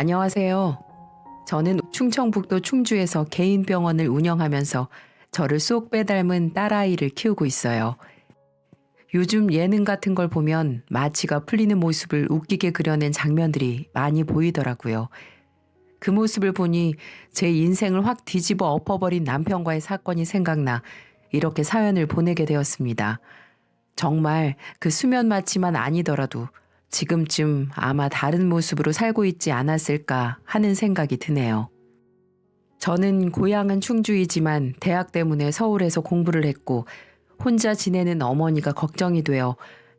안녕하세요. 저는 충청북도 충주에서 개인 병원을 운영하면서 저를 쏙 빼닮은 딸아이를 키우고 있어요. 요즘 예능 같은 걸 보면 마취가 풀리는 모습을 웃기게 그려낸 장면들이 많이 보이더라고요. 그 모습을 보니 제 인생을 확 뒤집어 엎어버린 남편과의 사건이 생각나 이렇게 사연을 보내게 되었습니다. 정말 그 수면 마취만 아니더라도 지금쯤 아마 다른 모습으로 살고 있지 않았을까 하는 생각이 드네요. 저는 고향은 충주이지만 대학 때문에 서울에서 공부를 했고 혼자 지내는 어머니가 걱정이 되어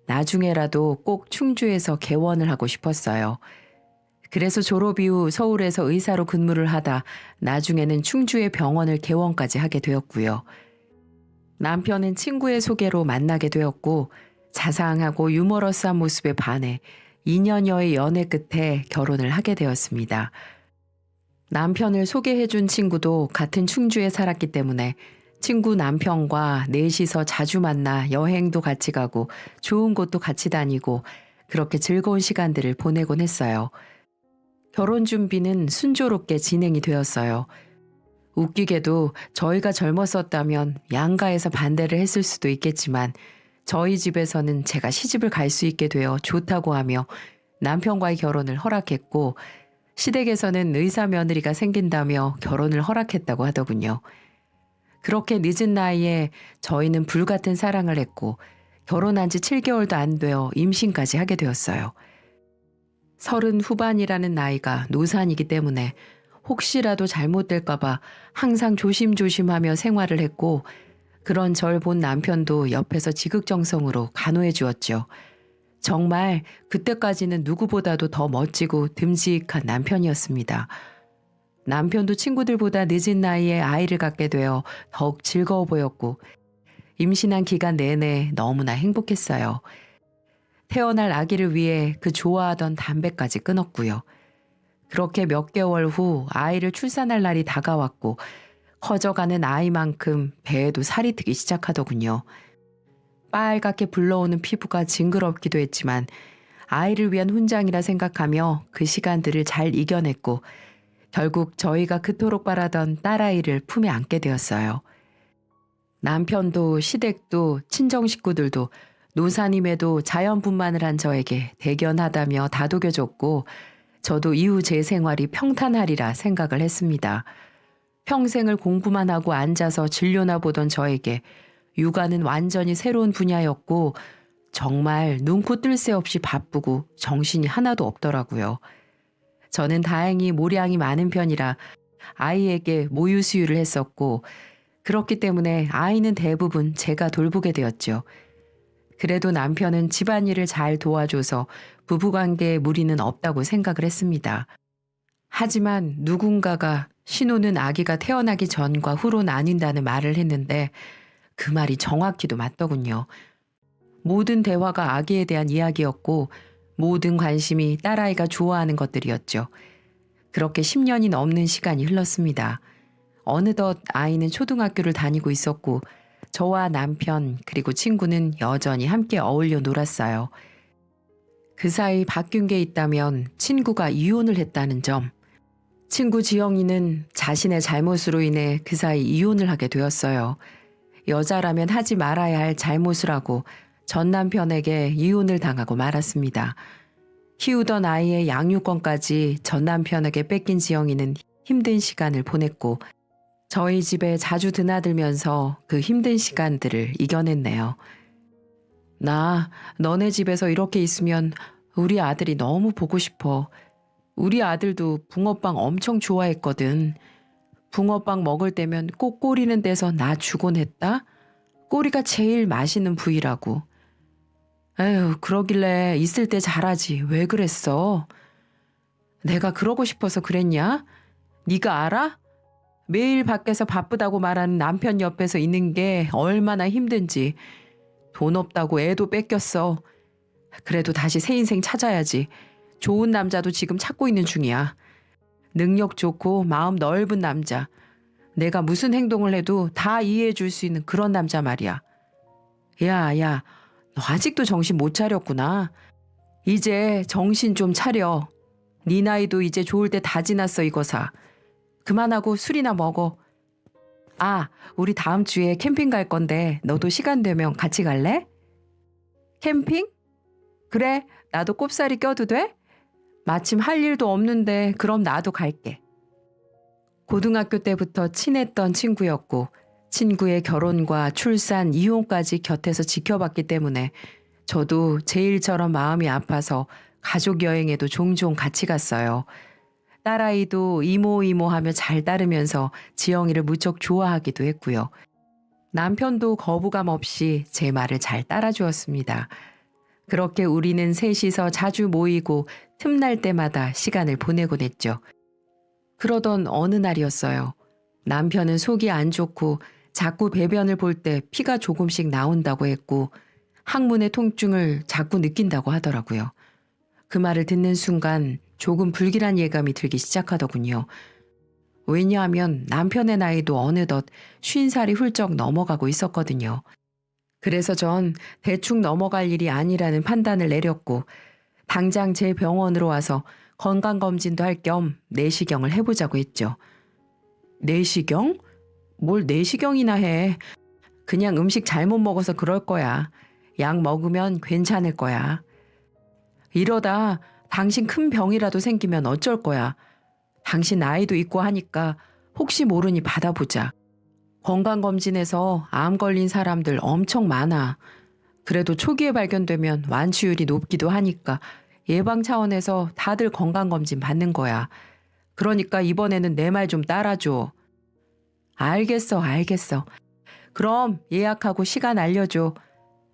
나중에라도 꼭 충주에서 개원을 하고 싶었어요. 그래서 졸업 이후 서울에서 의사로 근무를 하다 나중에는 충주의 병원을 개원까지 하게 되었고요. 남편은 친구의 소개로 만나게 되었고 자상하고 유머러스한 모습에 반해 2년여의 연애 끝에 결혼을 하게 되었습니다. 남편을 소개해준 친구도 같은 충주에 살았기 때문에 친구 남편과 넷이서 자주 만나 여행도 같이 가고 좋은 곳도 같이 다니고 그렇게 즐거운 시간들을 보내곤 했어요. 결혼 준비는 순조롭게 진행이 되었어요. 웃기게도 저희가 젊었었다면 양가에서 반대를 했을 수도 있겠지만 저희 집에서는 제가 시집을 갈 수 있게 되어 좋다고 하며 남편과의 결혼을 허락했고 시댁에서는 의사 며느리가 생긴다며 결혼을 허락했다고 하더군요. 그렇게 늦은 나이에 저희는 불같은 사랑을 했고 결혼한 지 7개월도 안 되어 임신까지 하게 되었어요. 30 후반이라는 나이가 노산이기 때문에 혹시라도 잘못될까봐 항상 조심조심하며 생활을 했고 그런 절 본 남편도 옆에서 지극정성으로 간호해 주었죠. 정말 그때까지는 누구보다도 더 멋지고 듬직한 남편이었습니다. 남편도 친구들보다 늦은 나이에 아이를 갖게 되어 더욱 즐거워 보였고 임신한 기간 내내 너무나 행복했어요. 태어날 아기를 위해 그 좋아하던 담배까지 끊었고요. 그렇게 몇 개월 후 아이를 출산할 날이 다가왔고 커져가는 아이만큼 배에도 살이 트기 시작하더군요. 빨갛게 불러오는 피부가 징그럽기도 했지만 아이를 위한 훈장이라 생각하며 그 시간들을 잘 이겨냈고 결국 저희가 그토록 바라던 딸아이를 품에 안게 되었어요. 남편도 시댁도 친정 식구들도 노사님에도 자연분만을 한 저에게 대견하다며 다독여줬고 저도 이후 제 생활이 평탄하리라 생각을 했습니다. 평생을 공부만 하고 앉아서 진료나 보던 저에게 육아는 완전히 새로운 분야였고 정말 눈코 뜰 새 없이 바쁘고 정신이 하나도 없더라고요. 저는 다행히 모량이 많은 편이라 아이에게 모유 수유를 했었고 그렇기 때문에 아이는 대부분 제가 돌보게 되었죠. 그래도 남편은 집안일을 잘 도와줘서 부부관계에 무리는 없다고 생각을 했습니다. 하지만 누군가가 신혼은 아기가 태어나기 전과 후로 나뉜다는 말을 했는데 그 말이 정확히도 맞더군요. 모든 대화가 아기에 대한 이야기였고 모든 관심이 딸아이가 좋아하는 것들이었죠. 그렇게 10년이 넘는 시간이 흘렀습니다. 어느덧 아이는 초등학교를 다니고 있었고 저와 남편 그리고 친구는 여전히 함께 어울려 놀았어요. 그 사이 바뀐 게 있다면 친구가 이혼을 했다는 점. 친구 지영이는 자신의 잘못으로 인해 그 사이 이혼을 하게 되었어요. 여자라면 하지 말아야 할 잘못을 하고 전 남편에게 이혼을 당하고 말았습니다. 키우던 아이의 양육권까지 전 남편에게 뺏긴 지영이는 힘든 시간을 보냈고 저희 집에 자주 드나들면서 그 힘든 시간들을 이겨냈네요. 나 너네 집에서 이렇게 있으면 우리 아들이 너무 보고 싶어. 우리 아들도 붕어빵 엄청 좋아했거든. 붕어빵 먹을 때면 꼭 꼬리는 데서 나 주곤 했다. 꼬리가 제일 맛있는 부위라고. 에휴, 그러길래 있을 때 잘하지. 왜 그랬어? 내가 그러고 싶어서 그랬냐? 네가 알아? 매일 밖에서 바쁘다고 말하는 남편 옆에서 있는 게 얼마나 힘든지. 돈 없다고 애도 뺏겼어. 그래도 다시 새 인생 찾아야지. 좋은 남자도 지금 찾고 있는 중이야. 능력 좋고 마음 넓은 남자. 내가 무슨 행동을 해도 다 이해해 줄 수 있는 그런 남자 말이야. 야, 너 아직도 정신 못 차렸구나. 이제 정신 좀 차려. 네 나이도 이제 좋을 때 다 지났어 이거사. 그만하고 술이나 먹어. 아, 우리 다음 주에 캠핑 갈 건데 너도 시간 되면 같이 갈래? 캠핑? 그래, 나도 꼽사리 껴도 돼? 마침 할 일도 없는데 그럼 나도 갈게. 고등학교 때부터 친했던 친구였고 친구의 결혼과 출산, 이혼까지 곁에서 지켜봤기 때문에 저도 제 일처럼 마음이 아파서 가족 여행에도 종종 같이 갔어요. 딸아이도 이모 하며 잘 따르면서 지영이를 무척 좋아하기도 했고요. 남편도 거부감 없이 제 말을 잘 따라주었습니다. 그렇게 우리는 셋이서 자주 모이고 틈날 때마다 시간을 보내곤 했죠. 그러던 어느 날이었어요. 남편은 속이 안 좋고 자꾸 배변을 볼 때 피가 조금씩 나온다고 했고 항문의 통증을 자꾸 느낀다고 하더라고요. 그 말을 듣는 순간 조금 불길한 예감이 들기 시작하더군요. 왜냐하면 남편의 나이도 어느덧 50살이 훌쩍 넘어가고 있었거든요. 그래서 전 대충 넘어갈 일이 아니라는 판단을 내렸고 당장 제 병원으로 와서 건강검진도 할 겸 내시경을 해보자고 했죠. 내시경? 뭘 내시경이나 해. 그냥 음식 잘못 먹어서 그럴 거야. 약 먹으면 괜찮을 거야. 이러다 당신 큰 병이라도 생기면 어쩔 거야. 당신 나이도 있고 하니까 혹시 모르니 받아보자. 건강검진에서 암 걸린 사람들 엄청 많아. 그래도 초기에 발견되면 완치율이 높기도 하니까 예방 차원에서 다들 건강검진 받는 거야. 그러니까 이번에는 내 말 좀 따라줘. 알겠어. 그럼 예약하고 시간 알려줘.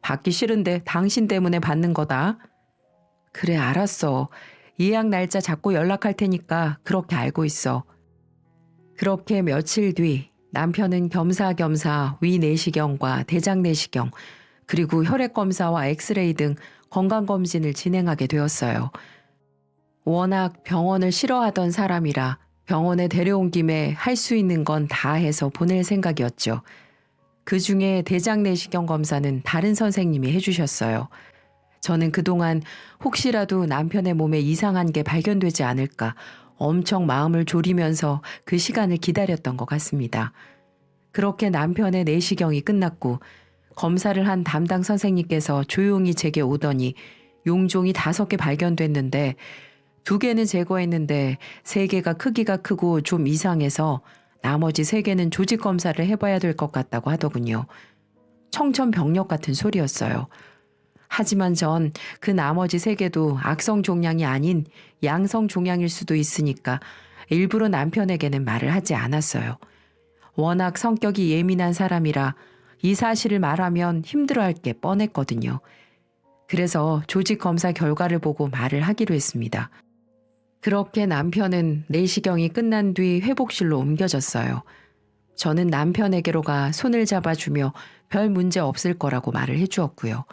받기 싫은데 당신 때문에 받는 거다. 그래, 알았어. 예약 날짜 잡고 연락할 테니까 그렇게 알고 있어. 그렇게 며칠 뒤 남편은 겸사겸사 위 내시경과 대장 내시경 그리고 혈액 검사와 엑스레이 등 건강검진을 진행하게 되었어요. 워낙 병원을 싫어하던 사람이라 병원에 데려온 김에 할 수 있는 건 다 해서 보낼 생각이었죠. 그중에 대장 내시경 검사는 다른 선생님이 해주셨어요. 저는 그동안 혹시라도 남편의 몸에 이상한 게 발견되지 않을까 엄청 마음을 졸이면서 그 시간을 기다렸던 것 같습니다. 그렇게 남편의 내시경이 끝났고 검사를 한 담당 선생님께서 조용히 제게 오더니 용종이 5개 발견됐는데 2개는 제거했는데 3개가 크기가 크고 좀 이상해서 나머지 3개는 조직 검사를 해봐야 될 것 같다고 하더군요. 청천벽력 같은 소리였어요. 하지만 전 그 나머지 3개도 악성 종양이 아닌 양성 종양일 수도 있으니까 일부러 남편에게는 말을 하지 않았어요. 워낙 성격이 예민한 사람이라 이 사실을 말하면 힘들어할 게 뻔했거든요. 그래서 조직 검사 결과를 보고 말을 하기로 했습니다. 그렇게 남편은 내시경이 끝난 뒤 회복실로 옮겨졌어요. 저는 남편에게로 가 손을 잡아주며 별 문제 없을 거라고 말을 해주었고요.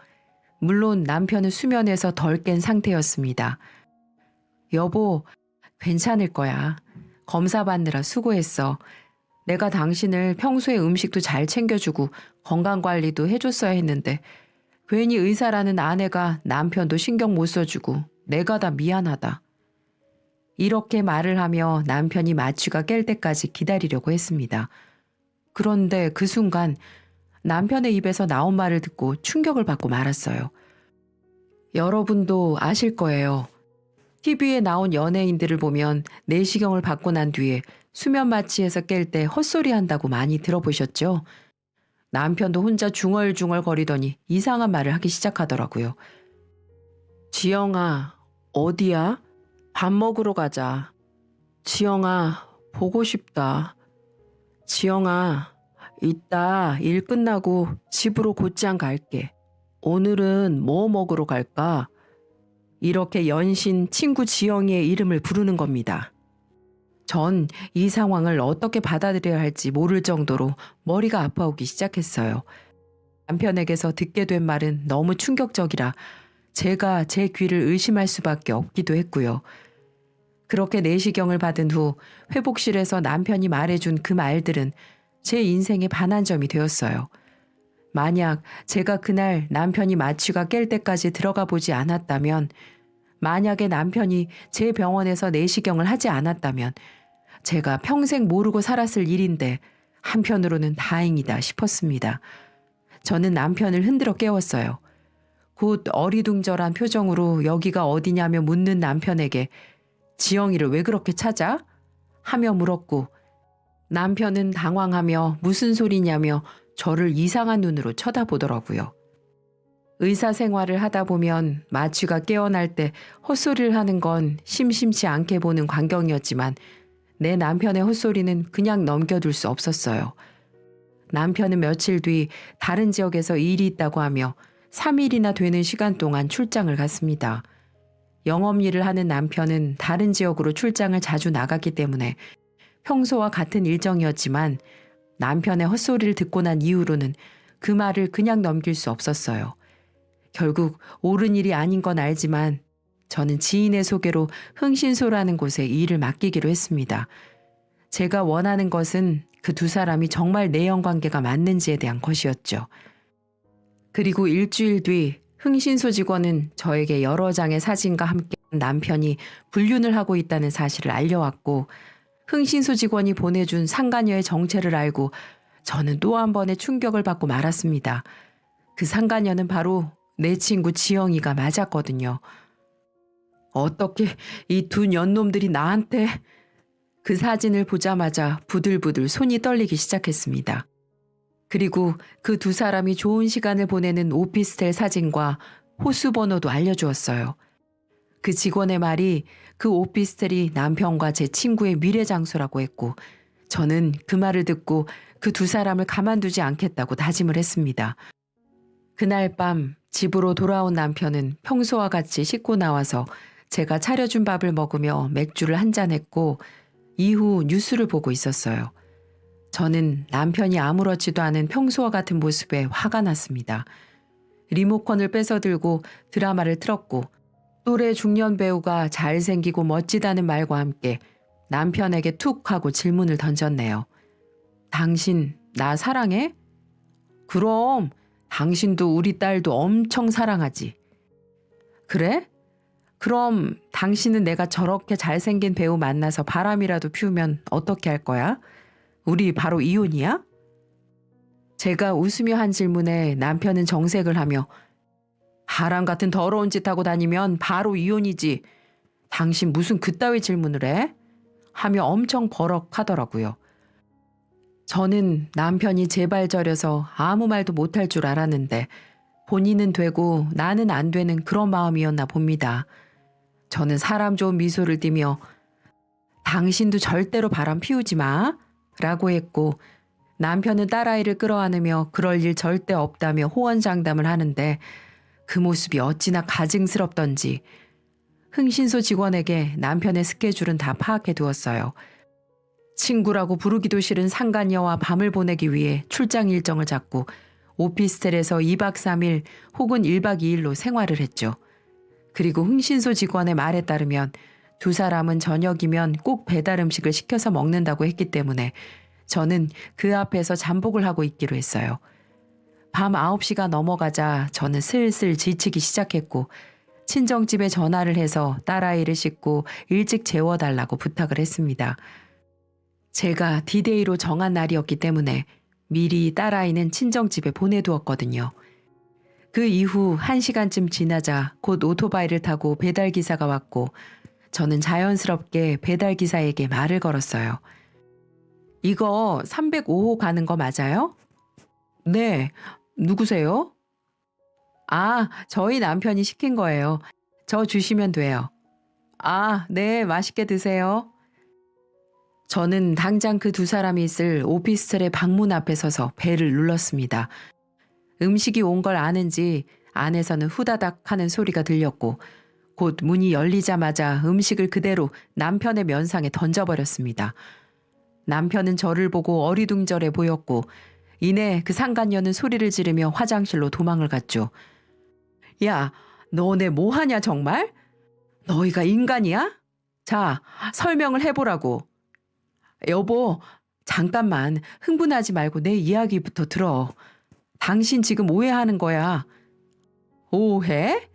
물론 남편은 수면에서 덜 깬 상태였습니다. 여보, 괜찮을 거야. 검사 받느라 수고했어. 내가 당신을 평소에 음식도 잘 챙겨주고 건강관리도 해줬어야 했는데 괜히 의사라는 아내가 남편도 신경 못 써주고 내가 다 미안하다. 이렇게 말을 하며 남편이 마취가 깰 때까지 기다리려고 했습니다. 그런데 그 순간 남편의 입에서 나온 말을 듣고 충격을 받고 말았어요. 여러분도 아실 거예요. TV에 나온 연예인들을 보면 내시경을 받고 난 뒤에 수면 마취에서 깰 때 헛소리 한다고 많이 들어보셨죠? 남편도 혼자 중얼중얼 거리더니 이상한 말을 하기 시작하더라고요. 지영아, 어디야? 밥 먹으러 가자. 지영아, 보고 싶다. 지영아, 이따 일 끝나고 집으로 곧장 갈게. 오늘은 뭐 먹으러 갈까? 이렇게 연신 친구 지영이의 이름을 부르는 겁니다. 전 이 상황을 어떻게 받아들여야 할지 모를 정도로 머리가 아파오기 시작했어요. 남편에게서 듣게 된 말은 너무 충격적이라 제가 제 귀를 의심할 수밖에 없기도 했고요. 그렇게 내시경을 받은 후 회복실에서 남편이 말해준 그 말들은 제 인생의 반환점이 되었어요. 만약 제가 그날 남편이 마취가 깰 때까지 들어가 보지 않았다면 만약에 남편이 제 병원에서 내시경을 하지 않았다면 제가 평생 모르고 살았을 일인데 한편으로는 다행이다 싶었습니다. 저는 남편을 흔들어 깨웠어요. 곧 어리둥절한 표정으로 여기가 어디냐며 묻는 남편에게 지영이를 왜 그렇게 찾아? 하며 물었고 남편은 당황하며 무슨 소리냐며 저를 이상한 눈으로 쳐다보더라고요. 의사 생활을 하다 보면 마취가 깨어날 때 헛소리를 하는 건 심심치 않게 보는 광경이었지만 내 남편의 헛소리는 그냥 넘겨둘 수 없었어요. 남편은 며칠 뒤 다른 지역에서 일이 있다고 하며 3일이나 되는 시간 동안 출장을 갔습니다. 영업일을 하는 남편은 다른 지역으로 출장을 자주 나갔기 때문에 평소와 같은 일정이었지만 남편의 헛소리를 듣고 난 이후로는 그 말을 그냥 넘길 수 없었어요. 결국 옳은 일이 아닌 건 알지만 저는 지인의 소개로 흥신소라는 곳에 일을 맡기기로 했습니다. 제가 원하는 것은 그 두 사람이 정말 내연관계가 맞는지에 대한 것이었죠. 그리고 일주일 뒤 흥신소 직원은 저에게 여러 장의 사진과 함께 남편이 불륜을 하고 있다는 사실을 알려왔고 흥신소 직원이 보내준 상간녀의 정체를 알고 저는 또 한 번의 충격을 받고 말았습니다. 그 상간녀는 바로 내 친구 지영이가 맞았거든요. 어떻게 이 두 년놈들이 나한테... 그 사진을 보자마자 부들부들 손이 떨리기 시작했습니다. 그리고 그 두 사람이 좋은 시간을 보내는 오피스텔 사진과 호수 번호도 알려주었어요. 그 직원의 말이 그 오피스텔이 남편과 제 친구의 미래 장소라고 했고 저는 그 말을 듣고 그 두 사람을 가만두지 않겠다고 다짐을 했습니다. 그날 밤 집으로 돌아온 남편은 평소와 같이 씻고 나와서 제가 차려준 밥을 먹으며 맥주를 한잔 했고 이후 뉴스를 보고 있었어요. 저는 남편이 아무렇지도 않은 평소와 같은 모습에 화가 났습니다. 리모컨을 뺏어들고 드라마를 틀었고 또래 중년 배우가 잘생기고 멋지다는 말과 함께 남편에게 툭 하고 질문을 던졌네요. 당신 나 사랑해? 그럼 당신도 우리 딸도 엄청 사랑하지. 그래? 그럼 당신은 내가 저렇게 잘생긴 배우 만나서 바람이라도 피우면 어떻게 할 거야? 우리 바로 이혼이야? 제가 웃으며 한 질문에 남편은 정색을 하며 바람 같은 더러운 짓 하고 다니면 바로 이혼이지. 당신 무슨 그따위 질문을 해? 하며 엄청 버럭하더라고요. 저는 남편이 제발 저려서 아무 말도 못할 줄 알았는데 본인은 되고 나는 안 되는 그런 마음이었나 봅니다. 저는 사람 좋은 미소를 띠며 당신도 절대로 바람 피우지 마 라고 했고 남편은 딸아이를 끌어안으며 그럴 일 절대 없다며 호언장담을 하는데 그 모습이 어찌나 가증스럽던지 흥신소 직원에게 남편의 스케줄은 다 파악해 두었어요. 친구라고 부르기도 싫은 상간녀와 밤을 보내기 위해 출장 일정을 잡고 오피스텔에서 2박 3일 혹은 1박 2일로 생활을 했죠. 그리고 흥신소 직원의 말에 따르면 두 사람은 저녁이면 꼭 배달 음식을 시켜서 먹는다고 했기 때문에 저는 그 앞에서 잠복을 하고 있기로 했어요. 밤 9시가 넘어가자 저는 슬슬 지치기 시작했고 친정집에 전화를 해서 딸아이를 씻고 일찍 재워달라고 부탁을 했습니다. 제가 디데이로 정한 날이었기 때문에 미리 딸아이는 친정집에 보내두었거든요. 그 이후 1시간쯤 지나자 곧 오토바이를 타고 배달기사가 왔고 저는 자연스럽게 배달기사에게 말을 걸었어요. 이거 305호 가는 거 맞아요? 네, 누구세요? 아, 저희 남편이 시킨 거예요. 저 주시면 돼요. 아, 네, 맛있게 드세요. 저는 당장 그 두 사람이 있을 오피스텔의 방문 앞에 서서 벨을 눌렀습니다. 음식이 온 걸 아는지 안에서는 후다닥 하는 소리가 들렸고 곧 문이 열리자마자 음식을 그대로 남편의 면상에 던져버렸습니다. 남편은 저를 보고 어리둥절해 보였고 이내 그 상간녀는 소리를 지르며 화장실로 도망을 갔죠. 야, 너네 뭐하냐 정말? 너희가 인간이야? 자, 설명을 해보라고. 여보, 잠깐만 흥분하지 말고 내 이야기부터 들어. 당신 지금 오해하는 거야. 오해?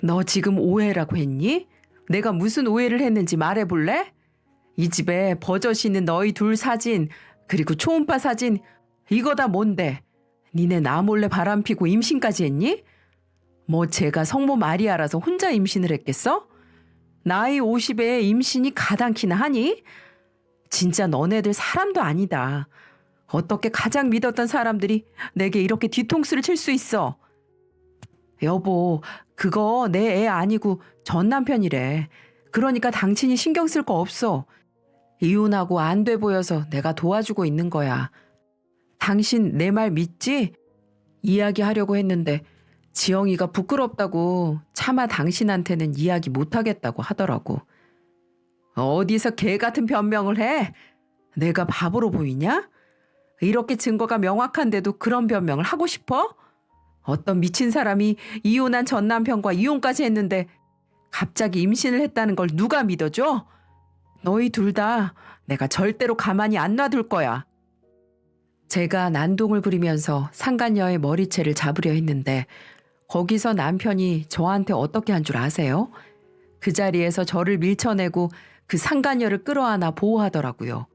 너 지금 오해라고 했니? 내가 무슨 오해를 했는지 말해볼래? 이 집에 버젓이 있는 너희 둘 사진, 그리고 초음파 사진, 이거 다 뭔데? 니네 나 몰래 바람피고 임신까지 했니? 뭐 제가 성모 마리아라서 혼자 임신을 했겠어? 나이 50에 임신이 가당키나 하니? 진짜 너네들 사람도 아니다. 어떻게 가장 믿었던 사람들이 내게 이렇게 뒤통수를 칠 수 있어? 여보, 그거 내 애 아니고 전 남편이래. 그러니까 당신이 신경 쓸 거 없어. 이혼하고 안 돼 보여서 내가 도와주고 있는 거야. 당신 내 말 믿지? 이야기하려고 했는데 지영이가 부끄럽다고 차마 당신한테는 이야기 못하겠다고 하더라고. 어디서 개 같은 변명을 해? 내가 바보로 보이냐? 이렇게 증거가 명확한데도 그런 변명을 하고 싶어? 어떤 미친 사람이 이혼한 전 남편과 이혼까지 했는데 갑자기 임신을 했다는 걸 누가 믿어줘? 너희 둘 다 내가 절대로 가만히 안 놔둘 거야. 제가 난동을 부리면서 상간녀의 머리채를 잡으려 했는데 거기서 남편이 저한테 어떻게 한 줄 아세요? 그 자리에서 저를 밀쳐내고 그 상간녀를 끌어안아 보호하더라고요.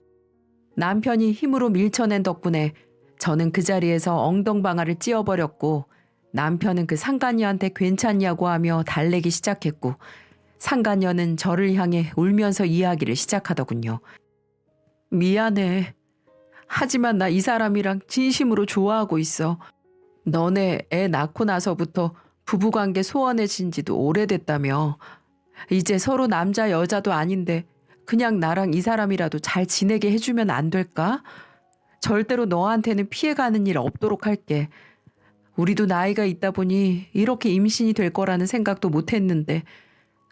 남편이 힘으로 밀쳐낸 덕분에 저는 그 자리에서 엉덩방아를 찧어버렸고 남편은 그 상간녀한테 괜찮냐고 하며 달래기 시작했고 상간녀는 저를 향해 울면서 이야기를 시작하더군요. 미안해. 하지만 나 이 사람이랑 진심으로 좋아하고 있어. 너네 애 낳고 나서부터 부부관계 소원해진 지도 오래됐다며. 이제 서로 남자 여자도 아닌데 그냥 나랑 이 사람이라도 잘 지내게 해주면 안 될까? 절대로 너한테는 피해가는 일 없도록 할게. 우리도 나이가 있다 보니 이렇게 임신이 될 거라는 생각도 못 했는데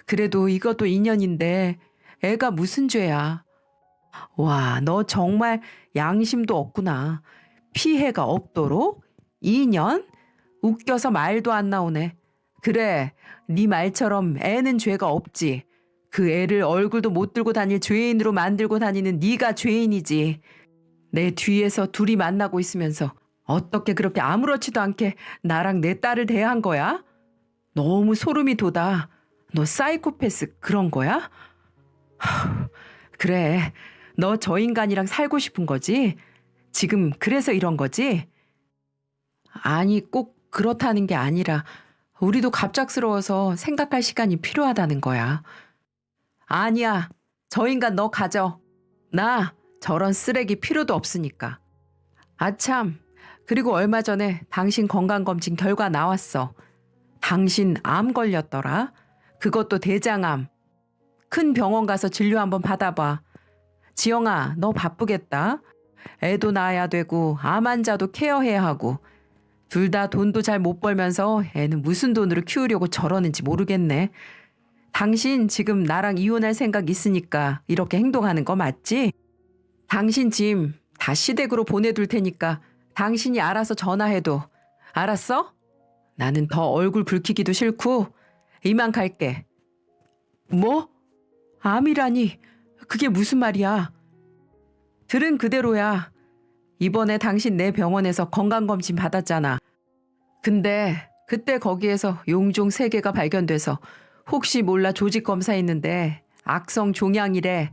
그래도 이것도 인연인데 애가 무슨 죄야. 와, 너 정말 양심도 없구나. 피해가 없도록? 2년? 웃겨서 말도 안 나오네. 그래, 네 말처럼 애는 죄가 없지. 그 애를 얼굴도 못 들고 다닐 죄인으로 만들고 다니는 네가 죄인이지. 내 뒤에서 둘이 만나고 있으면서 어떻게 그렇게 아무렇지도 않게 나랑 내 딸을 대한 거야? 너무 소름이 돋아. 너 사이코패스 그런 거야? 그래, 너 저 인간이랑 살고 싶은 거지? 지금 그래서 이런 거지? 아니, 꼭 그렇다는 게 아니라 우리도 갑작스러워서 생각할 시간이 필요하다는 거야. 아니야, 저 인간 너 가져. 나 저런 쓰레기 필요도 없으니까. 아참, 그리고 얼마 전에 당신 건강검진 결과 나왔어. 당신 암 걸렸더라. 그것도 대장암. 큰 병원 가서 진료 한번 받아봐. 지영아, 너 바쁘겠다. 애도 낳아야 되고 암 환자도 케어해야 하고 둘 다 돈도 잘 못 벌면서 애는 무슨 돈으로 키우려고 저러는지 모르겠네. 당신 지금 나랑 이혼할 생각 있으니까 이렇게 행동하는 거 맞지? 당신 짐 다 시댁으로 보내둘 테니까 당신이 알아서 전화해도. 알았어? 나는 더 얼굴 붉히기도 싫고 이만 갈게. 뭐? 암이라니 그게 무슨 말이야? 들은 그대로야. 이번에 당신 내 병원에서 건강검진 받았잖아. 근데 그때 거기에서 용종 3개가 발견돼서 혹시 몰라 조직 검사했는데 악성 종양이래.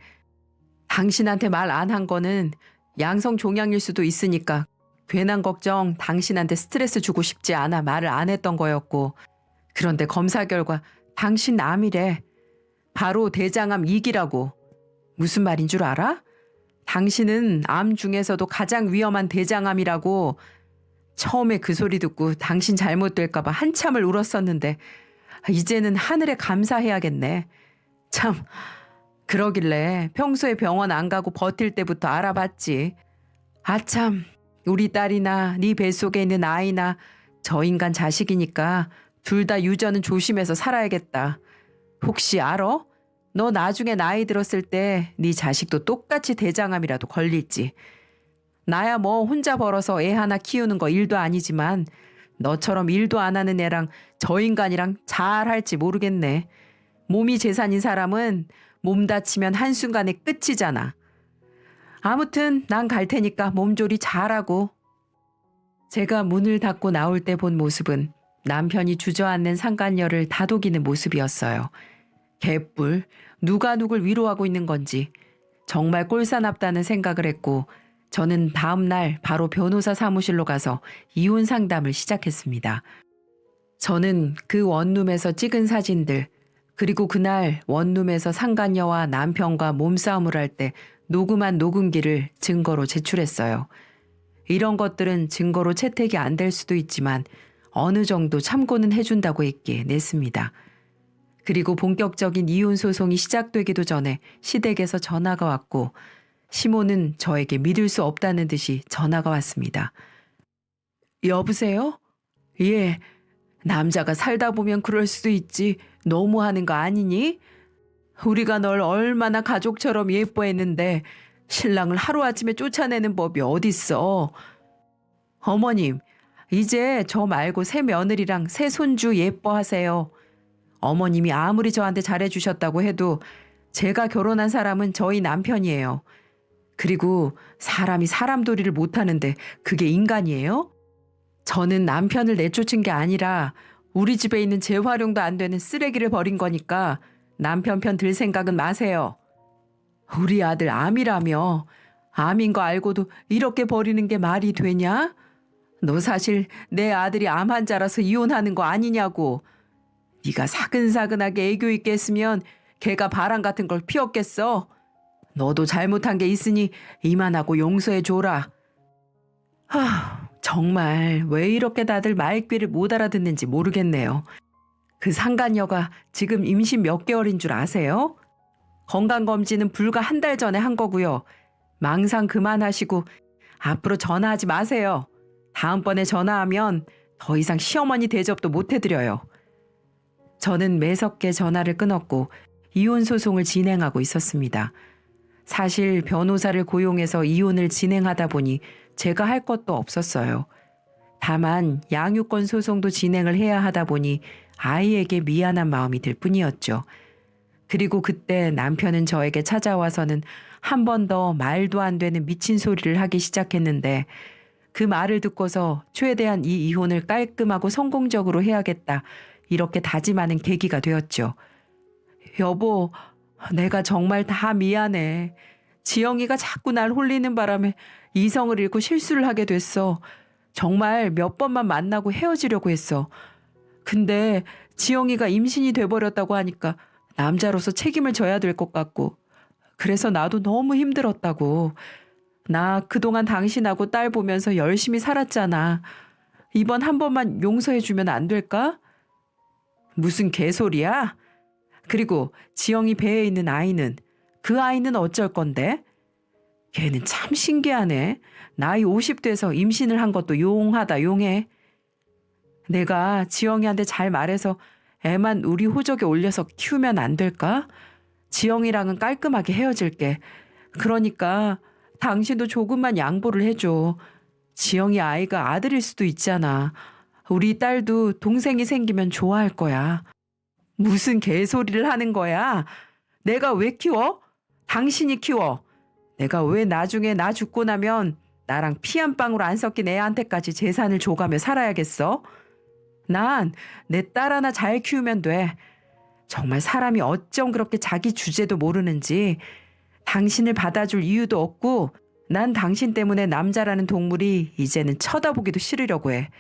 당신한테 말 안 한 거는 양성 종양일 수도 있으니까 괜한 걱정 당신한테 스트레스 주고 싶지 않아 말을 안 했던 거였고 그런데 검사 결과 당신 암이래. 바로 대장암 2기라고. 무슨 말인 줄 알아? 당신은 암 중에서도 가장 위험한 대장암이라고. 처음에 그 소리 듣고 당신 잘못될까 봐 한참을 울었었는데 이제는 하늘에 감사해야겠네. 참, 그러길래 평소에 병원 안 가고 버틸 때부터 알아봤지. 아참, 우리 딸이나 네 뱃속에 있는 아이나 저 인간 자식이니까 둘 다 유전은 조심해서 살아야겠다. 혹시 알아? 너 나중에 나이 들었을 때 네 자식도 똑같이 대장암이라도 걸릴지. 나야 뭐 혼자 벌어서 애 하나 키우는 거 일도 아니지만 너처럼 일도 안 하는 애랑 저 인간이랑 잘 할지 모르겠네. 몸이 재산인 사람은 몸 다치면 한순간에 끝이잖아. 아무튼 난 갈 테니까 몸조리 잘하고. 제가 문을 닫고 나올 때 본 모습은 남편이 주저앉는 상간녀를 다독이는 모습이었어요. 개뿔, 누가 누굴 위로하고 있는 건지 정말 꼴사납다는 생각을 했고 저는 다음 날 바로 변호사 사무실로 가서 이혼 상담을 시작했습니다. 저는 그 원룸에서 찍은 사진들, 그리고 그날 원룸에서 상간녀와 남편과 몸싸움을 할 때 녹음한 녹음기를 증거로 제출했어요. 이런 것들은 증거로 채택이 안 될 수도 있지만 어느 정도 참고는 해준다고 했기에 냈습니다. 그리고 본격적인 이혼 소송이 시작되기도 전에 시댁에서 전화가 왔고 시모는 저에게 믿을 수 없다는 듯이 전화가 왔습니다. 여보세요? 예, 남자가 살다 보면 그럴 수도 있지. 너무하는 거 아니니? 우리가 널 얼마나 가족처럼 예뻐했는데 신랑을 하루아침에 쫓아내는 법이 어딨어. 어머님, 이제 저 말고 새 며느리랑 새 손주 예뻐하세요. 어머님이 아무리 저한테 잘해주셨다고 해도 제가 결혼한 사람은 저희 남편이에요. 그리고 사람이 사람 도리를 못하는데 그게 인간이에요? 저는 남편을 내쫓은 게 아니라 우리 집에 있는 재활용도 안 되는 쓰레기를 버린 거니까 남편 편 들 생각은 마세요. 우리 아들 암이라며. 암인 거 알고도 이렇게 버리는 게 말이 되냐? 너 사실 내 아들이 암 환자라서 이혼하는 거 아니냐고. 네가 사근사근하게 애교 있게 했으면 걔가 바람 같은 걸 피웠겠어. 너도 잘못한 게 있으니 이만하고 용서해 줘라. 정말 왜 이렇게 다들 말귀를 못 알아듣는지 모르겠네요. 그 상간녀가 지금 임신 몇 개월인 줄 아세요? 건강검진은 불과 한 달 전에 한 거고요. 망상 그만하시고 앞으로 전화하지 마세요. 다음번에 전화하면 더 이상 시어머니 대접도 못 해드려요. 저는 매섭게 전화를 끊었고 이혼 소송을 진행하고 있었습니다. 사실 변호사를 고용해서 이혼을 진행하다 보니 제가 할 것도 없었어요. 다만 양육권 소송도 진행을 해야 하다 보니 아이에게 미안한 마음이 들 뿐이었죠. 그리고 그때 남편은 저에게 찾아와서는 한 번 더 말도 안 되는 미친 소리를 하기 시작했는데 그 말을 듣고서 최대한 이 이혼을 깔끔하고 성공적으로 해야겠다 이렇게 다짐하는 계기가 되었죠. 여보, 내가 정말 다 미안해. 지영이가 자꾸 날 홀리는 바람에 이성을 잃고 실수를 하게 됐어. 정말 몇 번만 만나고 헤어지려고 했어. 근데 지영이가 임신이 돼버렸다고 하니까 남자로서 책임을 져야 될 것 같고 그래서 나도 너무 힘들었다고. 나 그동안 당신하고 딸 보면서 열심히 살았잖아. 이번 한 번만 용서해주면 안 될까? 무슨 개소리야? 그리고 지영이 배에 있는 아이는 그 아이는 어쩔 건데? 걔는 참 신기하네. 나이 50대에서 임신을 한 것도 용하다 용해. 내가 지영이한테 잘 말해서 애만 우리 호적에 올려서 키우면 안 될까? 지영이랑은 깔끔하게 헤어질게. 그러니까 당신도 조금만 양보를 해줘. 지영이 아이가 아들일 수도 있잖아. 우리 딸도 동생이 생기면 좋아할 거야. 무슨 개소리를 하는 거야? 내가 왜 키워? 당신이 키워. 내가 왜 나중에 나 죽고 나면 나랑 피 한 방울 안 섞인 애한테까지 재산을 줘가며 살아야겠어? 난 내 딸 하나 잘 키우면 돼. 정말 사람이 어쩜 그렇게 자기 주제도 모르는지. 당신을 받아줄 이유도 없고 난 당신 때문에 남자라는 동물이 이제는 쳐다보기도 싫으려고 해.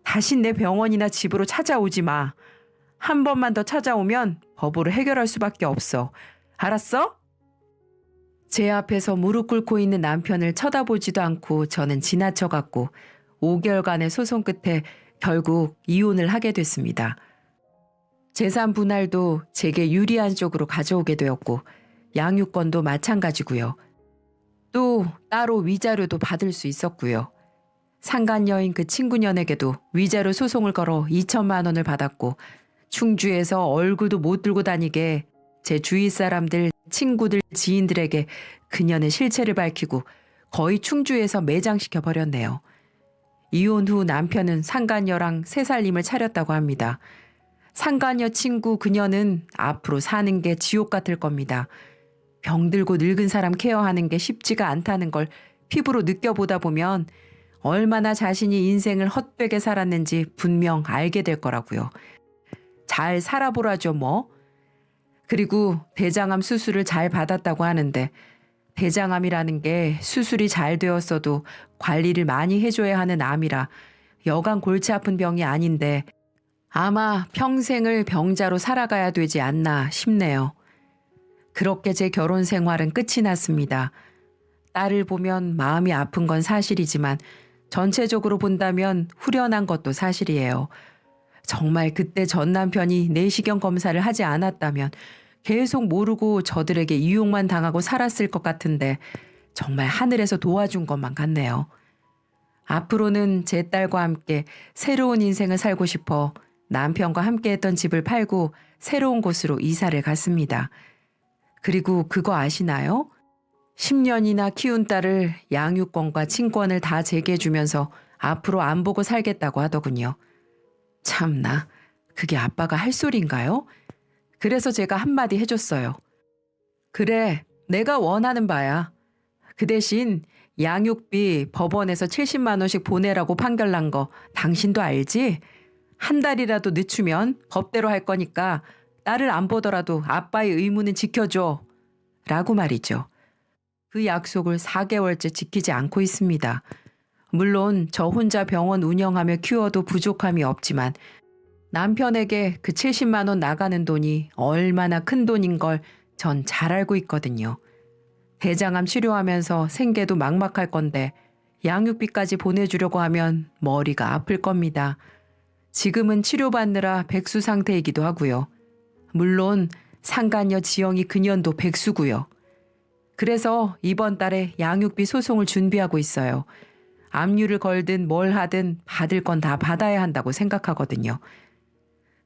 다신 내 병원이나 집으로 찾아오지 마. 한 번만 더 찾아오면 법으로 해결할 수밖에 없어. 알았어? 제 앞에서 무릎 꿇고 있는 남편을 쳐다보지도 않고 저는 지나쳐갔고 5개월간의 소송 끝에 결국 이혼을 하게 됐습니다. 재산 분할도 제게 유리한 쪽으로 가져오게 되었고 양육권도 마찬가지고요. 또 따로 위자료도 받을 수 있었고요. 상간녀인 그 친구년에게도 위자료 소송을 걸어 2천만 원을 받았고 충주에서 얼굴도 못 들고 다니게 제 주위 사람들, 친구들, 지인들에게 그년의 실체를 밝히고 거의 충주에서 매장시켜 버렸네요. 이혼 후 남편은 상간녀랑 새 살림을 차렸다고 합니다. 상간녀 친구 그녀는 앞으로 사는 게 지옥 같을 겁니다. 병들고 늙은 사람 케어하는 게 쉽지가 않다는 걸 피부로 느껴보다 보면 얼마나 자신이 인생을 헛되게 살았는지 분명 알게 될 거라고요. 잘 살아보라죠 뭐. 그리고 대장암 수술을 잘 받았다고 하는데 대장암이라는 게 수술이 잘 되었어도 관리를 많이 해줘야 하는 암이라 여간 골치 아픈 병이 아닌데 아마 평생을 병자로 살아가야 되지 않나 싶네요. 그렇게 제 결혼 생활은 끝이 났습니다. 딸을 보면 마음이 아픈 건 사실이지만 전체적으로 본다면 후련한 것도 사실이에요. 정말 그때 전 남편이 내시경 검사를 하지 않았다면 계속 모르고 저들에게 유혹만 당하고 살았을 것 같은데 정말 하늘에서 도와준 것만 같네요. 앞으로는 제 딸과 함께 새로운 인생을 살고 싶어 남편과 함께 했던 집을 팔고 새로운 곳으로 이사를 갔습니다. 그리고 그거 아시나요? 10년이나 키운 딸을 양육권과 친권을 다 제게 주면서 앞으로 안 보고 살겠다고 하더군요. 참나, 그게 아빠가 할 소리인가요? 그래서 제가 한마디 해줬어요. 그래, 내가 원하는 바야. 그 대신 양육비 법원에서 70만 원씩 보내라고 판결 난 거 당신도 알지? 한 달이라도 늦추면 법대로 할 거니까 딸을 안 보더라도 아빠의 의무는 지켜줘. 라고 말이죠. 그 약속을 4개월째 지키지 않고 있습니다. 물론 저 혼자 병원 운영하며 키워도 부족함이 없지만 남편에게 그 70만 원 나가는 돈이 얼마나 큰 돈인 걸 전 잘 알고 있거든요. 대장암 치료하면서 생계도 막막할 건데 양육비까지 보내주려고 하면 머리가 아플 겁니다. 지금은 치료받느라 백수 상태이기도 하고요. 물론 상간녀 지영이 그년도 백수고요. 그래서 이번 달에 양육비 소송을 준비하고 있어요. 압류를 걸든 뭘 하든 받을 건 다 받아야 한다고 생각하거든요.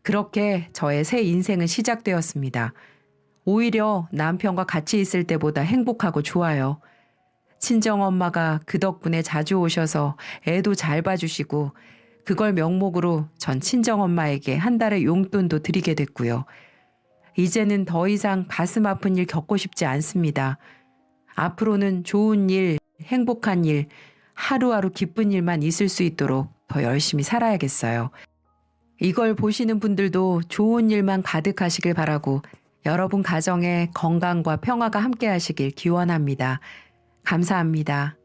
그렇게 저의 새 인생은 시작되었습니다. 오히려 남편과 같이 있을 때보다 행복하고 좋아요. 친정엄마가 그 덕분에 자주 오셔서 애도 잘 봐주시고 그걸 명목으로 전 친정엄마에게 한 달에 용돈도 드리게 됐고요. 이제는 더 이상 가슴 아픈 일 겪고 싶지 않습니다. 앞으로는 좋은 일, 행복한 일, 하루하루 기쁜 일만 있을 수 있도록 더 열심히 살아야겠어요. 이걸 보시는 분들도 좋은 일만 가득하시길 바라고 여러분 가정에 건강과 평화가 함께 하시길 기원합니다. 감사합니다.